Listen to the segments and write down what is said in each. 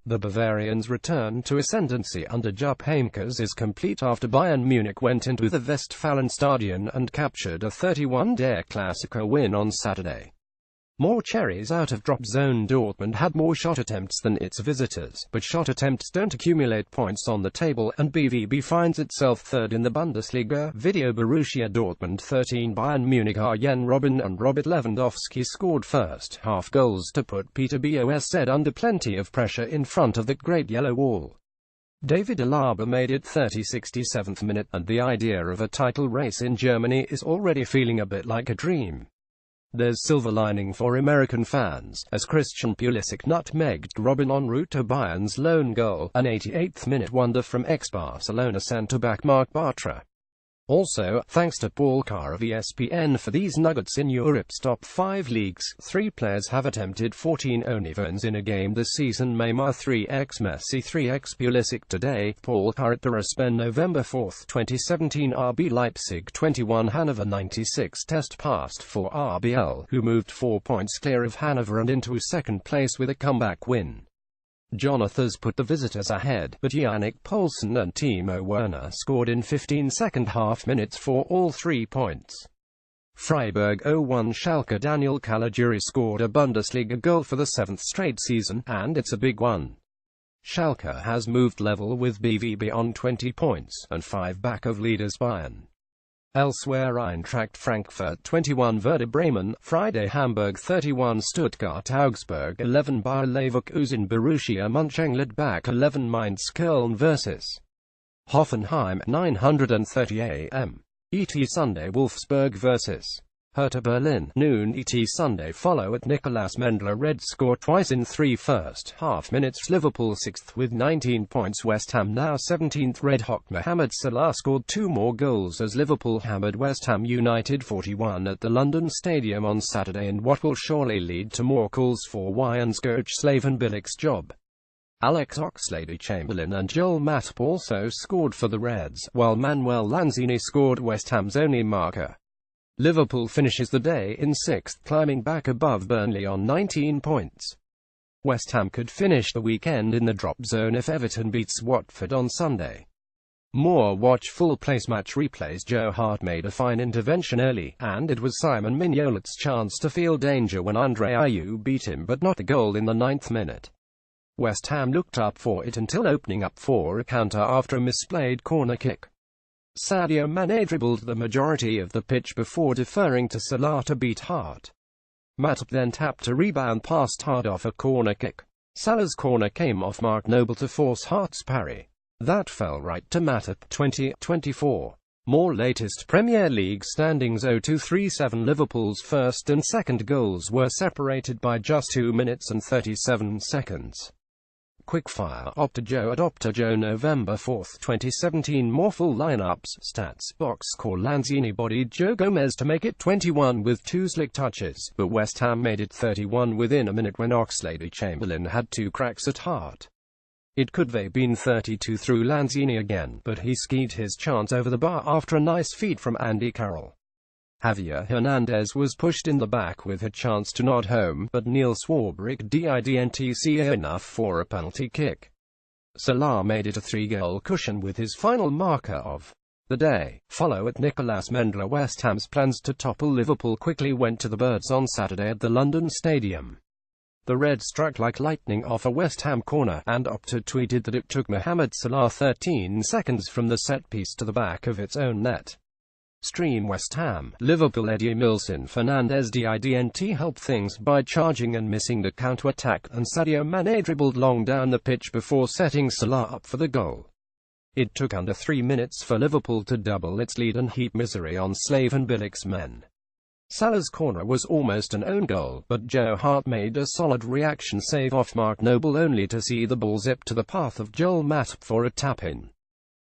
The Bavarians' return to ascendancy under Jupp Heynckes is complete after Bayern Munich went into the Westfalenstadion and captured a 31-day klassiker win on Saturday. More cherries out of drop zone. Dortmund had more shot attempts than its visitors, but shot attempts don't accumulate points on the table, and BVB finds itself third in the Bundesliga. Video Borussia Dortmund 13 Bayern Munich. Arjen Robben and Robert Lewandowski scored first half goals to put Peter Bosz under plenty of pressure in front of the Great Yellow Wall. David Alaba made it 67th minute, and the idea of a title race in Germany is already feeling a bit like a dream. There's silver lining for American fans, as Christian Pulisic nutmegged Robben en route to Bayern's lone goal, an 88th-minute wonder from ex-Barcelona centre-back Marc Bartra. Also, thanks to Paul Carr of ESPN for these nuggets in Europe's top 5 leagues, 3 players have attempted 14 only-verns in a game this season. Neymar 3x Messi 3x Pulisic today. Paul Carr at the Raspen November 4, 2017. RB Leipzig 21 Hannover 96 test passed for RBL, who moved 4 points clear of Hannover and into second place with a comeback win. Jonathas put the visitors ahead, but Yannick Poulsen and Timo Werner scored in 15 second-half minutes for all 3 points. Freiburg 0-1 Schalke. Daniel Caligiuri scored a Bundesliga goal for the 7th straight season, and it's a big one. Schalke has moved level with BVB on 20 points, and 5 back of leaders Bayern. Elsewhere, Eintracht Frankfurt 21 Werder Bremen, Friday. Hamburg 31 Stuttgart Augsburg 11 Bayer Leverkusen. Borussia Mönchengladbach 11 Mainz Köln vs. Hoffenheim 9:30 am. ET Sunday. Wolfsburg vs. Hertha Berlin, noon ET Sunday. Follow at Nicolas Mendler. Reds score twice in 3 first-half minutes. Liverpool 6th with 19 points. West Ham now 17th. Red Hawk Mohamed Salah scored 2 more goals as Liverpool hammered West Ham United 41 at the London Stadium on Saturday, in what will surely lead to more calls for Bayern's coach Slaven Bilic's job. Alex Oxlade-Chamberlain and Joel Matip also scored for the Reds, while Manuel Lanzini scored West Ham's only marker. Liverpool finishes the day in 6th, climbing back above Burnley on 19 points. West Ham could finish the weekend in the drop zone if Everton beats Watford on Sunday. More watch full place match replays. Joe Hart made a fine intervention early, and it was Simon Mignolet's chance to feel danger when Andre Ayew beat him, but not the goal in the 9th minute. West Ham looked up for it until opening up for a counter after a misplayed corner kick. Sadio Mane dribbled the majority of the pitch before deferring to Salah to beat Hart. Matip then tapped a rebound past Hart off a corner kick. Salah's corner came off Mark Noble to force Hart's parry. That fell right to Matip. 20-24. More latest Premier League standings. 0-2-3-7. Liverpool's first and second goals were separated by just 2 minutes and 37 seconds. Quickfire Opta-Joe at Opta-Joe November 4, 2017. More full lineups. Stats box score. Lanzini bodied Joe Gomez to make it 21 with 2 slick touches, but West Ham made it 31 within a minute when Oxlade-Chamberlain had 2 cracks at Hart. It could have been 32 through Lanzini again, but he skied his chance over the bar after a nice feed from Andy Carroll. Javier Hernandez was pushed in the back with a chance to nod home, but Neil Swarbrick didn't see enough for a penalty kick. Salah made it a 3-goal cushion with his final marker of the day. Follow at Nicolas Mendler. West Ham's plans to topple Liverpool quickly went to the birds on Saturday at the London Stadium. The Reds struck like lightning off a West Ham corner, and Opta tweeted that it took Mohamed Salah 13 seconds from the set piece to the back of its own net. Stream West Ham, Liverpool. Eddie Milson Fernandez didn't help things by charging and missing the counter-attack, and Sadio Mane dribbled long down the pitch before setting Salah up for the goal. It took under 3 minutes for Liverpool to double its lead and heap misery on Slaven Bilic's men. Salah's corner was almost an own goal, but Joe Hart made a solid reaction save off Mark Noble only to see the ball zip to the path of Joel Matip for a tap-in.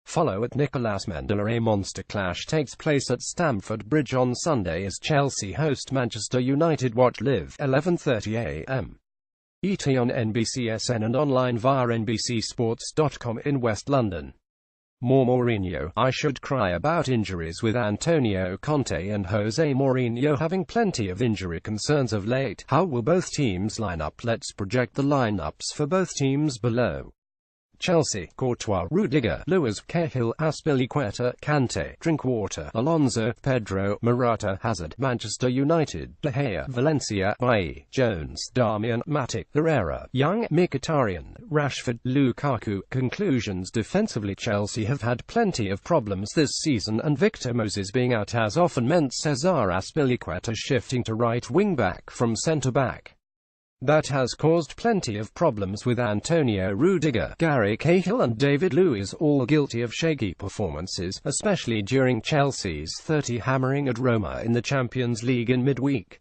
Follow at Nicolas Mendler. A monster clash takes place at Stamford Bridge on Sunday as Chelsea host Manchester United. Watch live 11:30 am. ET on NBCSN and online via NBCSports.com in West London. More Mourinho. I should cry about injuries with Antonio Conte and Jose Mourinho having plenty of injury concerns of late. How will both teams line up? Let's project the lineups for both teams below. Chelsea: Courtois, Rudiger, Luis, Cahill, Azpilicueta, Kante, Drinkwater, Alonso, Pedro, Morata, Hazard. Manchester United: De Gea, Valencia, Bailly, Jones, Darmian, Matic, Herrera, Young, Mkhitaryan, Rashford, Lukaku. Conclusions: defensively, Chelsea have had plenty of problems this season, and Victor Moses being out has often meant Cesar Azpilicueta shifting to right wing-back from centre-back. That has caused plenty of problems with Antonio Rudiger, Gary Cahill and David Luiz, all guilty of shaky performances, especially during Chelsea's 30 hammering at Roma in the Champions League in midweek.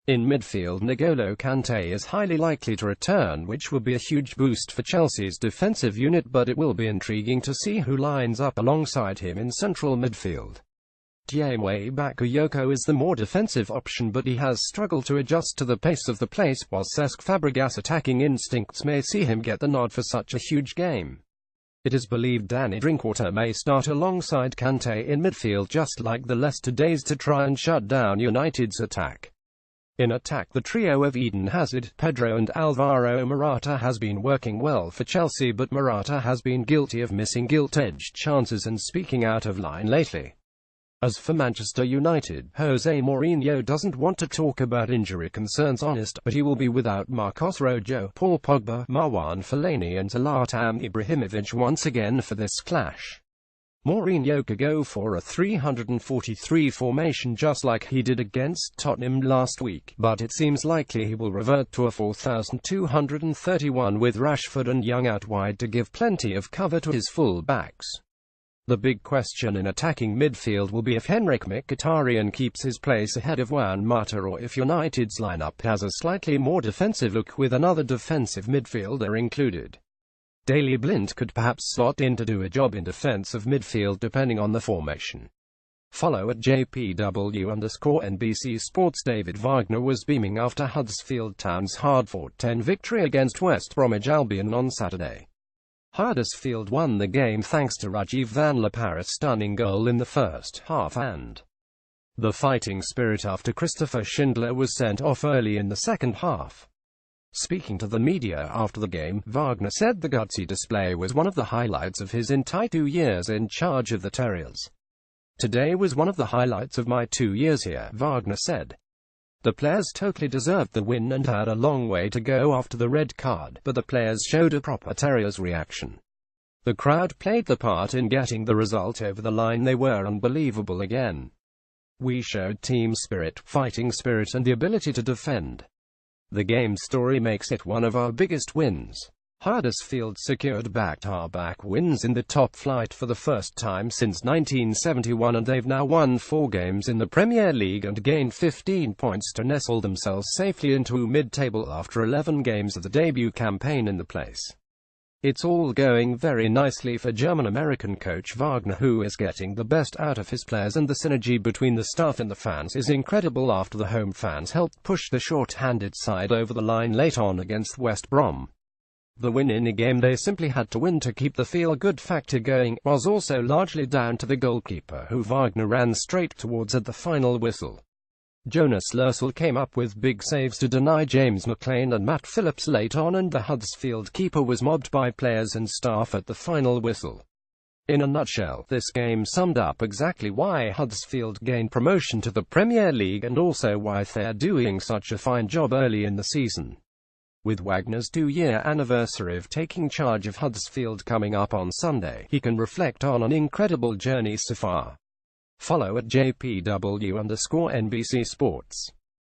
In midfield, N'Golo Kante is highly likely to return, which will be a huge boost for Chelsea's defensive unit, but it will be intriguing to see who lines up alongside him in central midfield. Djemwe Bakayoko is the more defensive option, but he has struggled to adjust to the pace of the place, while Cesc Fabregas' attacking instincts may see him get the nod for such a huge game. It is believed Danny Drinkwater may start alongside Kante in midfield, just like the Leicester days, to try and shut down United's attack. In attack, the trio of Eden Hazard, Pedro and Alvaro Morata has been working well for Chelsea, but Morata has been guilty of missing gilt-edged chances and speaking out of line lately. As for Manchester United, Jose Mourinho doesn't want to talk about injury concerns but he will be without Marcos Rojo, Paul Pogba, Marwan Fellaini and Zlatan Ibrahimovic once again for this clash. Mourinho could go for a 3-4-3 formation just like he did against Tottenham last week, but it seems likely he will revert to a 4-2-3-1 with Rashford and Young out wide to give plenty of cover to his full-backs. The big question in attacking midfield will be if Henrik Mkhitaryan keeps his place ahead of Juan Mata, or if United's lineup has a slightly more defensive look with another defensive midfielder included. Daley Blind could perhaps slot in to do a job in defensive midfield depending on the formation. Follow at JPW_NBC Sports. David Wagner was beaming after Huddersfield Town's hard-fought 10 victory against West Bromwich Albion on Saturday. Huddersfield won the game thanks to Rajiv Van La Parra's stunning goal in the first half and the fighting spirit after Christopher Schindler was sent off early in the second half. Speaking to the media after the game, Wagner said the gutsy display was one of the highlights of his entire 2 years in charge of the Terriers. Today was one of the highlights of my 2 years here, Wagner said. The players totally deserved the win and had a long way to go after the red card, but the players showed a proper Terriers reaction. The crowd played the part in getting the result over the line. They were unbelievable again. We showed team spirit, fighting spirit and the ability to defend. The game story makes it one of our biggest wins. Huddersfield secured back-to-back wins in the top flight for the first time since 1971, and they've now won 4 games in the Premier League and gained 15 points to nestle themselves safely into mid-table after 11 games of the debut campaign in the place. It's all going very nicely for German-American coach Wagner, who is getting the best out of his players, and the synergy between the staff and the fans is incredible after the home fans helped push the short-handed side over the line late on against West Brom. The win in a game they simply had to win to keep the feel-good factor going was also largely down to the goalkeeper, who Wagner ran straight towards at the final whistle. Jonas Lössl came up with big saves to deny James McLean and Matt Phillips late on, and the Huddersfield keeper was mobbed by players and staff at the final whistle. In a nutshell, this game summed up exactly why Huddersfield gained promotion to the Premier League and also why they're doing such a fine job early in the season. With Wagner's 2-year anniversary of taking charge of Huddersfield coming up on Sunday, he can reflect on an incredible journey so far. Follow at JPW_NBC Sports.